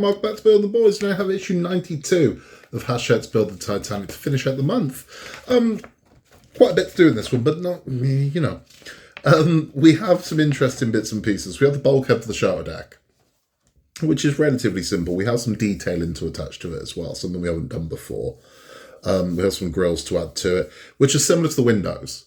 welcome back to Build the Boys. Now I have issue 92 of Hachette's Build the Titanic to finish out the month. Quite a bit to do in this one, but not, you know. We have some interesting bits and pieces. We have the bulkhead for the shelter deck, which is relatively simple. We have some detailing to attach to it as well, something we haven't done before. We have some grills to add to it, which are similar to the windows,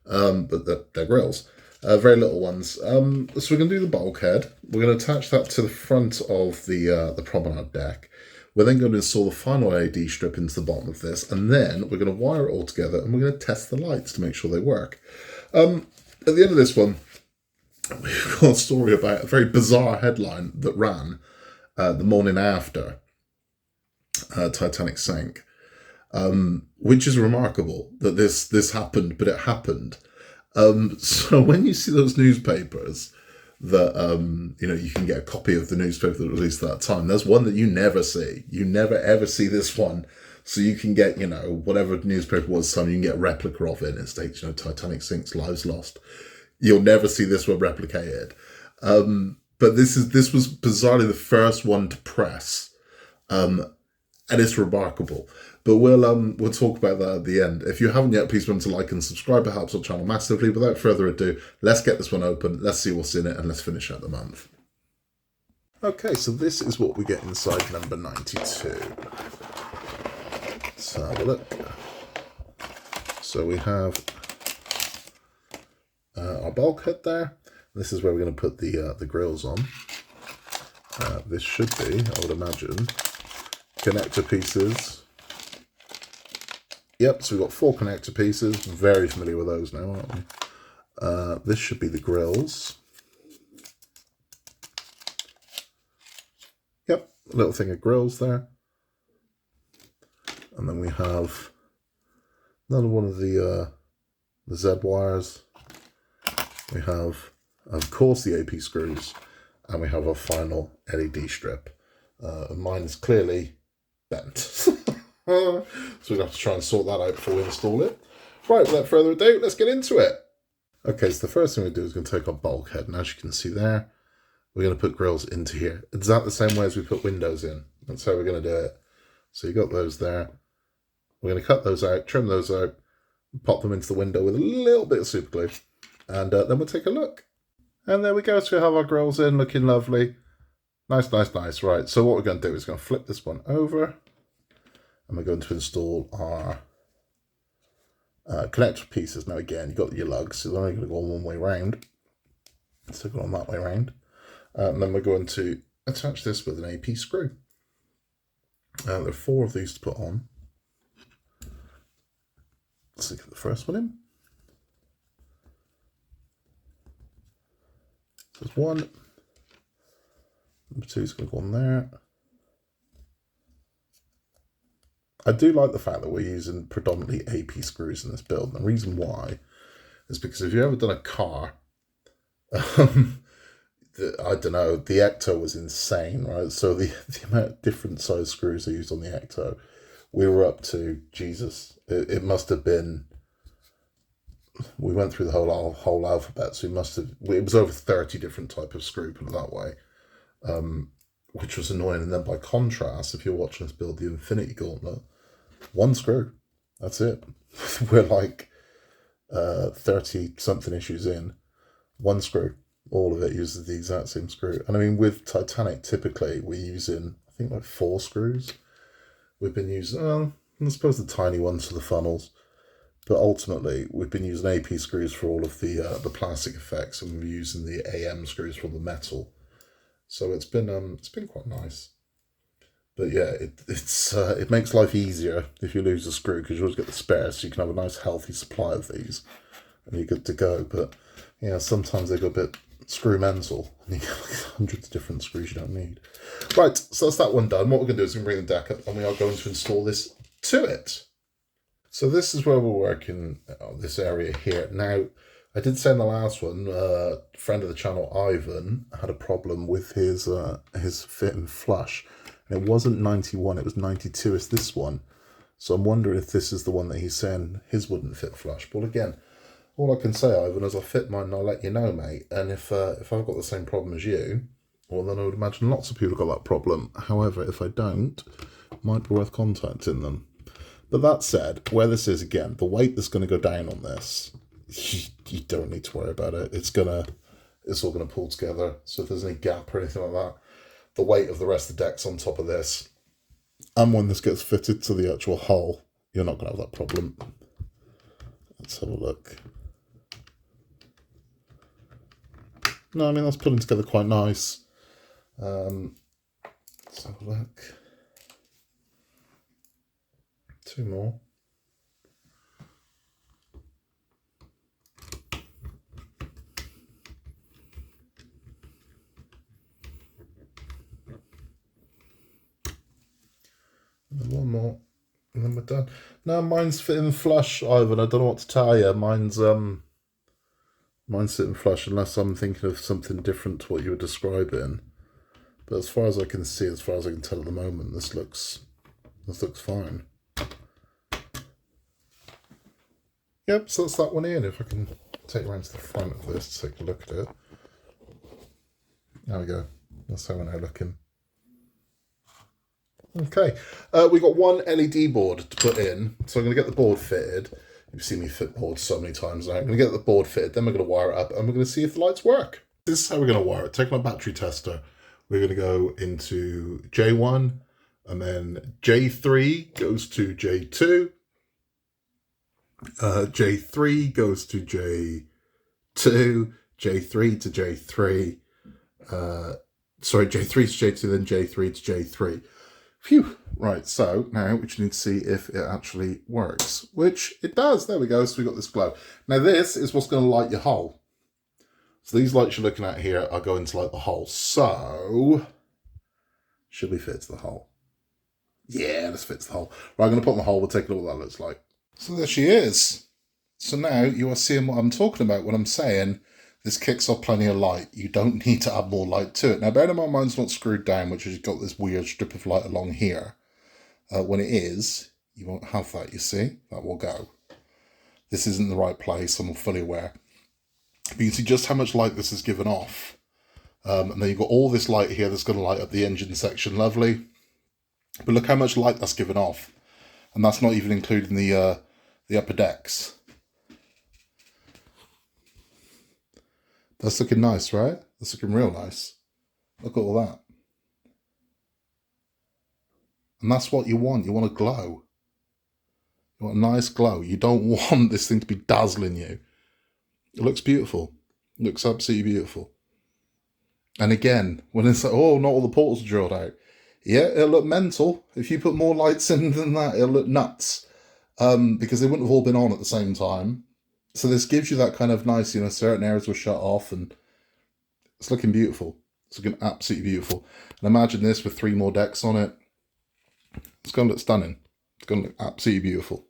but they're grills. Very little ones. So we're going to do the bulkhead. We're going to attach that to the front of the promenade deck. We're then going to install the final LED strip into the bottom of this, and then we're going to wire it all together, and we're going to test the lights to make sure they work. At the end of this one, we've got a story about a very bizarre headline that ran the morning after Titanic sank, which is remarkable that this happened, but it happened. So when you see those newspapers that, you can get a copy of the newspaper that was released at that time, there's one that you never see. You never ever see this one. So you can get, whatever newspaper was, you can get a replica of it. And it states, Titanic sinks, lives lost. You'll never see this one replicated. But this was bizarrely the first one to press. And it's remarkable. But we'll talk about that at the end. If you haven't yet, please remember to like and subscribe. It helps our channel massively. Without further ado, let's get this one open. Let's see what's in it, and let's finish out the month. Okay, so this is what we get inside number 92. Let's have a look. So we have our bulkhead there. This is where we're going to put the grills on. This should be, I would imagine, connector pieces. Yep, so we've got 4 connector pieces. Very familiar with those now, aren't we? This should be the grills. Yep, a little thing of grills there. And then we have another one of the Z wires. We have, of course, the AP screws. And we have our final LED strip. Mine is clearly bent. So we'll have to try and sort that out before we install it. Right, without further ado, let's get into it. Okay, so the first thing we do is going to take our bulkhead, and as you can see there, we're going to put grills into here. Exactly the same way as we put windows in. That's how we're going to do it. So you got those there. We're going to cut those out, trim those out, pop them into the window with a little bit of super glue, and then we'll take a look. And there we go, so we have our grills in, looking lovely. Nice, nice, nice. Right, so what we're going to do is going to flip this one over, and we're going to install our connector pieces. Now again, you've got your lugs, so they're only going to go on one way round. So go on that way round. And then we're going to attach this with an AP screw. There are 4 of these to put on. Let's get the first one in. So there's 1. Number 2 is going to go on there. I do like the fact that we're using predominantly AP screws in this build. And the reason why is because if you've ever done a car, I don't know, the Ecto was insane, right? So the amount of different size screws they used on the Ecto, we were up to, Jesus, it must have been, we went through the whole alphabet, so it was over 30 different type of screw, put it that way. Which was annoying. And then by contrast, if you're watching us build the Infinity Gauntlet, 1 screw, that's it. We're like 30 something issues in, 1 screw, all of it uses the exact same screw. And I mean, with Titanic, typically we're using, I think, like 4 screws. We've been using, I suppose the tiny ones for the funnels, but ultimately we've been using AP screws for all of the plastic effects, and we're using the AM screws for the metal. So it's been quite nice. But yeah, it makes life easier if you lose a screw, because you always get the spare, so you can have a nice healthy supply of these, and you're good to go. But yeah, sometimes they go a bit screw mental, and you get like hundreds of different screws you don't need. Right, so that's that one done. What we're going to do is we're going to bring the deck up, and we are going to install this to it. So this is where we're working, this area here. Now, I did say in the last one, friend of the channel, Ivan, had a problem with his fit and flush. And it wasn't 91, it was 92 is this one. So I'm wondering if this is the one that he's saying his wouldn't fit flush. But again, all I can say, Ivan, is I'll fit mine and I'll let you know, mate. And if I've got the same problem as you, Well, then I would imagine lots of people got that problem. However, if I don't, it might be worth contacting them. But that said, where this is, again, the weight that's going to go down on this, you don't need to worry about it. It's all going to pull together. So if there's any gap or anything like that, the weight of the rest of the deck's on top of this. And when this gets fitted to the actual hull, you're not going to have that problem. Let's have a look. No, I mean, that's pulling together quite nice. Let's have a look. 2 more. And then 1 more, and then we're done. Now mine's fitting flush, Ivan. I don't know what to tell you. Mine's sitting flush, unless I'm thinking of something different to what you were describing. But as far as I can see, as far as I can tell at the moment, this looks fine. Yep, so that's that one in. If I can take you around to the front of this to take a look at it. There we go. That's how we're now looking. Okay, we got one LED board to put in, so I'm going to get the board fitted. You've seen me fit boards so many times now. I'm going to get the board fitted, then we're going to wire it up, and we're going to see if the lights work. This is how we're going to wire it. Taking our battery tester, we're going to go into J1, and then J3 goes to J2, J3 goes to J2, J3 to J3, sorry, J3 to J2, then J3 to J3. Phew. Right, so now we just need to see if it actually works, which it does. There we go. So we got this glow. Now this is what's going to light your hull. So these lights you're looking at here are going to light the hull. So should we fit to the hull? Yeah, let's fit to the hull. Right, I'm going to put on the hull. We'll take a look at what that looks like. So there she is. So now you are seeing what I'm talking about when I'm saying this kicks off plenty of light. You don't need to add more light to it. Now, bear in mind, mine's not screwed down, which has got this weird strip of light along here. When it is, you won't have that, you see? That will go. This isn't the right place, I'm fully aware. But you can see just how much light this has given off. And then you've got all this light here that's going to light up the engine section, lovely. But look how much light that's given off. And that's not even including the upper decks. That's looking nice, right? That's looking real nice. Look at all that. And that's what you want. You want a glow. You want a nice glow. You don't want this thing to be dazzling you. It looks beautiful. It looks absolutely beautiful. And again, when it's like, oh, not all the portals are drilled out. Yeah, it'll look mental. If you put more lights in than that, it'll look nuts. Because they wouldn't have all been on at the same time. So this gives you that kind of nice, certain areas were shut off, and it's looking beautiful. It's looking absolutely beautiful. And imagine this with 3 more decks on it. It's going to look stunning. It's going to look absolutely beautiful.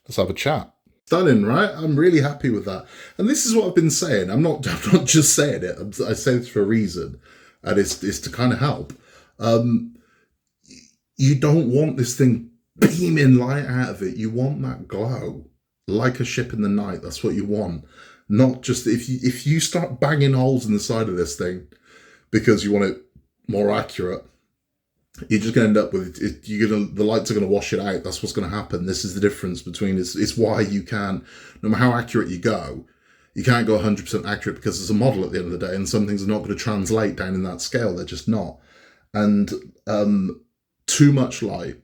Let's have a chat. Stunning, right? I'm really happy with that. And this is what I've been saying. I'm not just saying it. I say this for a reason. And it's to kind of help. You don't want this thing beaming light out of it. You want that glow. Like a ship in the night. That's what you want. Not just if you start banging holes in the side of this thing because you want it more accurate, you're just going to end up with it. The lights are going to wash it out. That's what's going to happen. This is the difference between it's why you can't, no matter how accurate you go, you can't go 100% accurate because it's a model at the end of the day, and some things are not going to translate down in that scale. They're just not. And too much light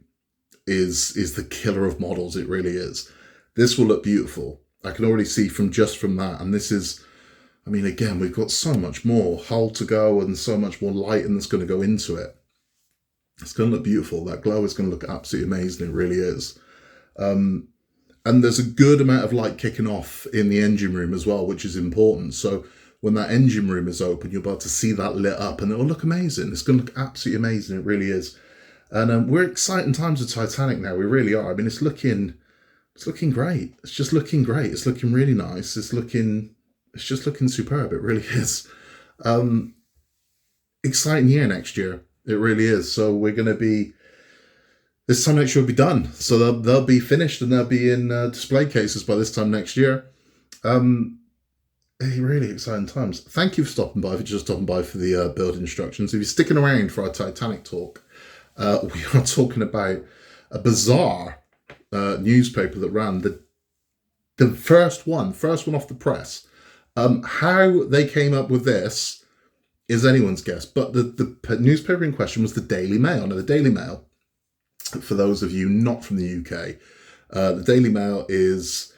is the killer of models. It really is. This will look beautiful. I can already see from that. And this is, I mean, again, we've got so much more hull to go and so much more light and that's going to go into it. It's going to look beautiful. That glow is going to look absolutely amazing. It really is. And there's a good amount of light kicking off in the engine room as well, which is important. So when that engine room is open, you'll be able to see that lit up and it'll look amazing. It's going to look absolutely amazing. It really is. And we're exciting times with Titanic now. We really are. I mean, it's looking great. It's just looking great. It's looking really nice. It's just looking superb. It really is. Exciting year next year. It really is. So we're going to be, this time next year will be done. So they'll be finished and they'll be in display cases by this time next year. really exciting times. Thank you for stopping by, for just stopping by for the build instructions. If you're sticking around for our Titanic talk, we are talking about a bizarre newspaper that ran the first one off the press. How they came up with this is anyone's guess, but the newspaper in question was the Daily Mail. Now, the Daily Mail, for those of you not from the UK, the Daily Mail is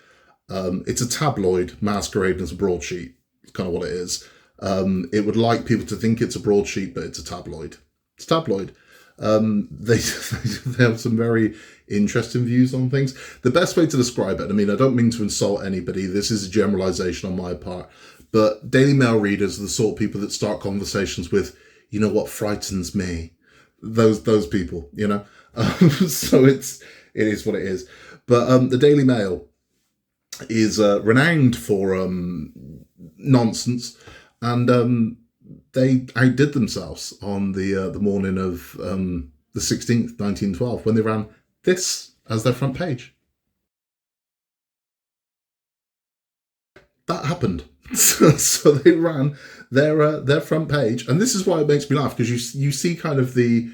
it's a tabloid masquerading as a broadsheet. It's kind of what it is. It would like people to think it's a broadsheet, but it's a tabloid. It's a tabloid. They they have some very interesting views on things. The best way to describe it, I mean, I don't mean to insult anybody. This is a generalization on my part, but Daily Mail readers are the sort of people that start conversations with, you know what frightens me? Those people, you know. So it is what it is. But the Daily Mail is renowned for nonsense, and they outdid themselves on the morning of the 16th, 1912, when they ran this as their front page. That happened. So they ran their front page, and this is why it makes me laugh, because you see kind of the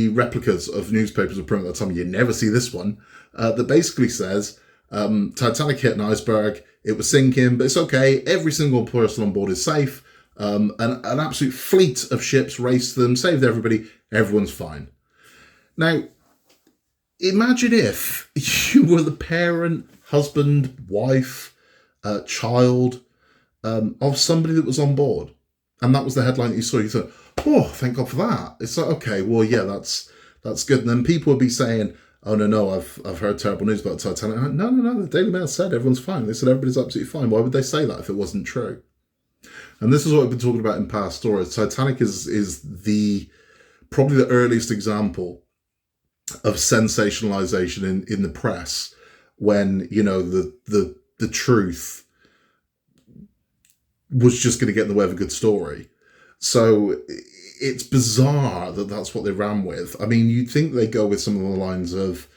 replicas of newspapers of print at that time. You never see this one that basically says Titanic hit an iceberg, it was sinking, but it's okay, every single person on board is safe, an absolute fleet of ships raced them, saved everybody, everyone's fine. Now, imagine if you were the parent, husband, wife, child of somebody that was on board, and that was the headline that you saw. You thought, oh, thank God for that. It's like, okay, well, yeah, that's good. And then people would be saying, oh, no, I've heard terrible news about Titanic. No, the Daily Mail said everyone's fine. They said everybody's absolutely fine. Why would they say that if it wasn't true? And this is what we've been talking about in past stories. Titanic is probably the earliest example of sensationalization in the press, when, you know, the truth was just going to get in the way of a good story. So it's bizarre that that's what they ran with. I mean, you'd think they go with some of the lines of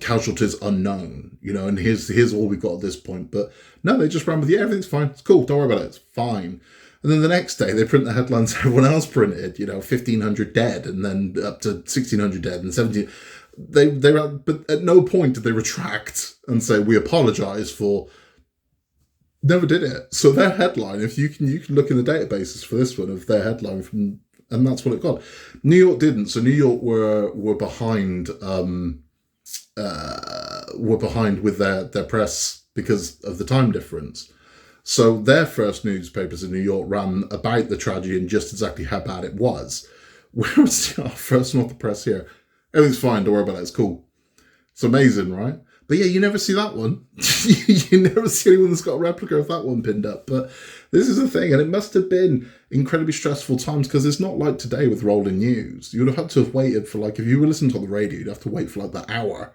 casualties unknown, you know, and here's all we've got at this point. But no, they just ran with, yeah, everything's fine. It's cool. Don't worry about it. It's fine. And then the next day they print the headlines everyone else printed, you know, 1,500 dead, and then up to 1,600 dead, and 17. But at no point did they retract and say, we apologize for. Never did it. So their headline, if you can look in the databases for this one of their headline from, and that's what it got. New York didn't. So New York were behind with their press because of the time difference. So their first newspapers in New York ran about the tragedy and just exactly how bad it was. Whereas our first one off the press here, everything's fine, don't worry about it, it's cool. It's amazing, right? But yeah, you never see that one. You never see anyone that's got a replica of that one pinned up. But this is the thing, and it must have been incredibly stressful times, because it's not like today with rolling news. You would have had to have waited for, like, if you were listening to the radio, you'd have to wait for like the hour.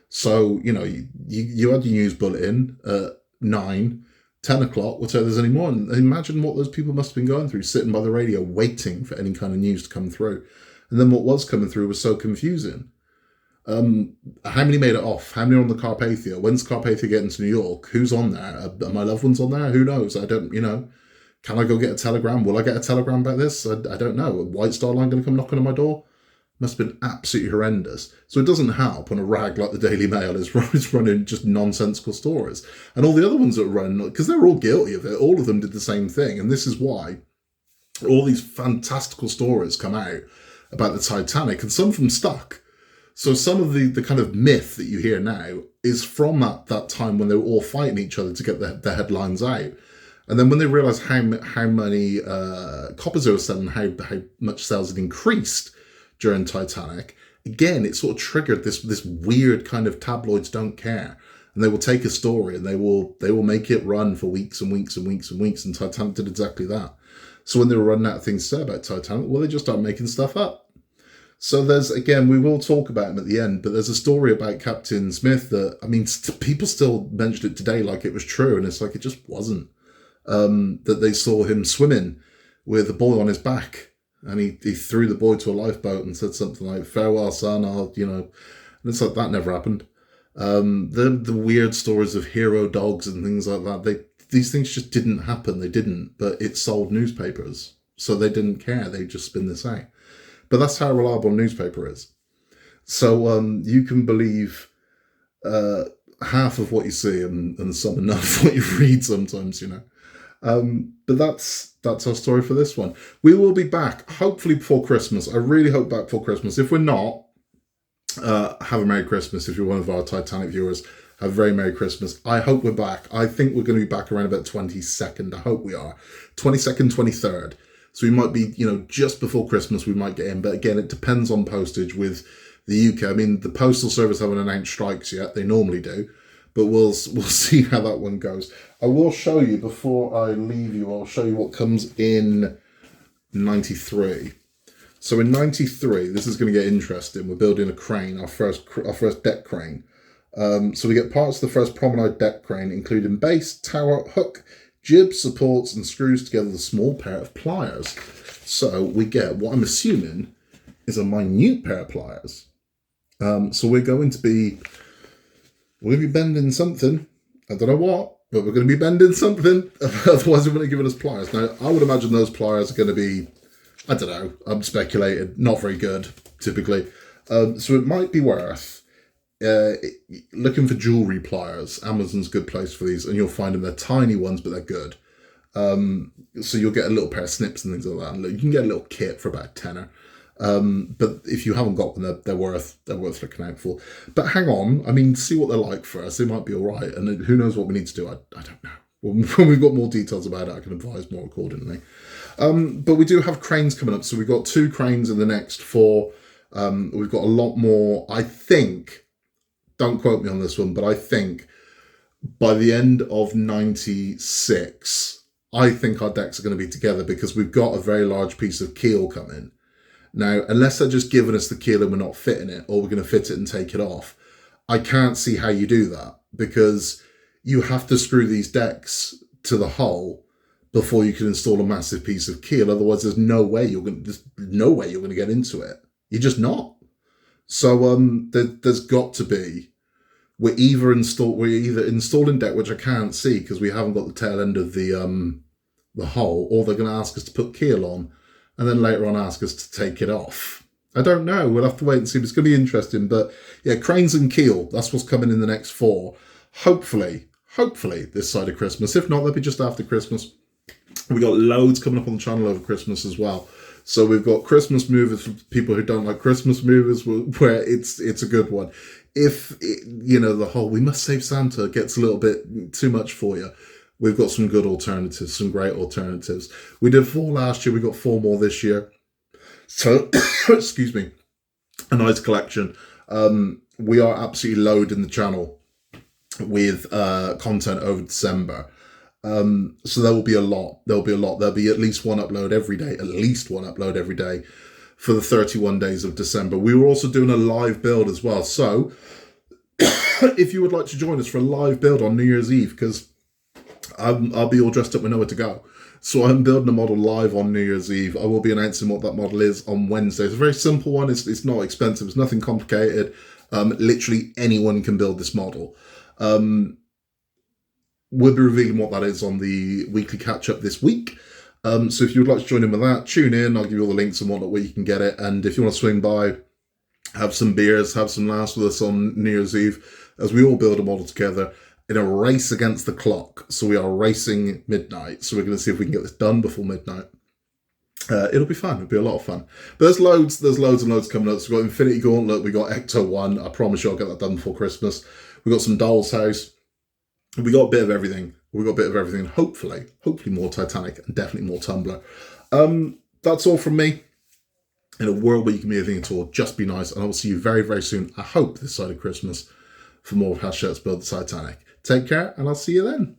So, you know, you had your news bulletin at 9, 10 o'clock, whatever there's any more. And imagine what those people must have been going through, sitting by the radio, waiting for any kind of news to come through. And then what was coming through was so confusing. How many made it off? How many are on the Carpathia? When's Carpathia getting to New York? Who's on there? Are my loved ones on there? Who knows? I don't, you know. Can I go get a telegram? Will I get a telegram about this? I don't know. A White Star Line going to come knocking on my door? Must have been absolutely horrendous. So it doesn't help when a rag like the Daily Mail is running just nonsensical stories. And all the other ones that run, because they're all guilty of it, all of them did the same thing. And this is why all these fantastical stories come out about the Titanic, and some of them stuck. So some of the kind of myth that you hear now is from that time when they were all fighting each other to get their headlines out. And then when they realised how many copies they were selling, how much sales had increased during Titanic, again, it sort of triggered this weird kind of tabloids don't care. And they will take a story and they will make it run for weeks and weeks and weeks and weeks. And Titanic did exactly that. So when they were running out of things to say about Titanic, well, they just started making stuff up. So there's, again, we will talk about him at the end, but there's a story about Captain Smith that, I mean, people still mention it today like it was true, and it's like it just wasn't. That they saw him swimming with a boy on his back, and he threw the boy to a lifeboat and said something like, farewell, son, you know, and it's like, that never happened. The weird stories of hero dogs and things like that, these things just didn't happen. They didn't, but it sold newspapers. So they didn't care. They just spin this out. But that's how reliable a newspaper is. So you can believe half of what you see and some enough what you read sometimes, you know. But that's our story for this one. We will be back, hopefully before Christmas. I really hope back before Christmas. If we're not, have a Merry Christmas. If you're one of our Titanic viewers, have a very Merry Christmas. I hope we're back. I think we're going to be back around about 22nd. I hope we are. 22nd, 23rd. So we might be, you know, just before Christmas we might get in. But again, it depends on postage with the UK. I mean, the Postal Service haven't announced strikes yet. They normally do. But we'll see how that one goes. I will show you, before I leave you, I'll show you what comes in 93. So in 93, this is going to get interesting. We're building a crane, our first deck crane. So we get parts of the first promenade deck crane, including base, tower, hook, jib, supports, and screws together with a small pair of pliers. So we get what I'm assuming is a minute pair of pliers. So we're going to be bending something. I don't know what, but we're going to be bending something. Otherwise, they're going to give us pliers. Now, I would imagine those pliers are going to be, I don't know, I'm speculating, not very good, typically. So it might be worth looking for jewellery pliers. Amazon's a good place for these, and you'll find them. They're tiny ones, but they're good. So you'll get a little pair of snips and things like that. And you can get a little kit for about a tenner. But if you haven't got them, they're worth looking out for. But hang on, I mean, see what they're like first. They might be all right, and who knows what we need to do. I don't know. When we've got more details about it, I can advise more accordingly. But we do have cranes coming up. So we've got 2 cranes in the next 4. We've got a lot more, I think. Don't quote me on this one, but I think by the end of 96, I think our decks are going to be together, because we've got a very large piece of keel coming. Now, unless they're just giving us the keel and we're not fitting it, or we're going to fit it and take it off, I can't see how you do that, because you have to screw these decks to the hull before you can install a massive piece of keel. Otherwise, there's no way you're going to get into it. You're just not. So there's got to be. We're either installing deck, which I can't see because we haven't got the tail end of the hull, or they're going to ask us to put keel on, and then later on ask us to take it off. I don't know. We'll have to wait and see. It's going to be interesting. But yeah, cranes and keel, that's what's coming in the next 4. Hopefully this side of Christmas. If not, they'll be just after Christmas. We got loads coming up on the channel over Christmas as well. So we've got Christmas movies for people who don't like Christmas movies, where it's a good one. If, the whole "we must save Santa" gets a little bit too much for you, we've got some good alternatives, some great alternatives. We did 4 last year. We got 4 more this year. So, excuse me, a nice collection. We are absolutely loading the channel with content over December. So there will be a lot. There'll be at least one upload every day for the 31 days of December. We were also doing a live build as well. So if you would like to join us for a live build on New Year's Eve, because I'll be all dressed up with nowhere to go. So I'm building a model live on New Year's Eve. I will be announcing what that model is on Wednesday. It's a very simple one. It's not expensive. It's nothing complicated. Literally anyone can build this model. We'll be revealing what that is on the weekly catch-up this week. So if you would like to join in with that, tune in. I'll give you all the links and whatnot where you can get it. And if you want to swing by, have some beers, have some laughs with us on New Year's Eve, as we all build a model together in a race against the clock. So we are racing midnight. So we're going to see if we can get this done before midnight. It'll be fun. It'll be a lot of fun. But there's loads and loads coming up. So we've got Infinity Gauntlet. We've got Ecto 1. I promise you I'll get that done before Christmas. We've got some Doll's House. We got a bit of everything. Hopefully more Titanic and definitely more Tumblr. That's all from me. In a world where you can be anything at all, just be nice. And I will see you very, very soon. I hope this side of Christmas for more of Hachette's Build the Titanic. Take care, and I'll see you then.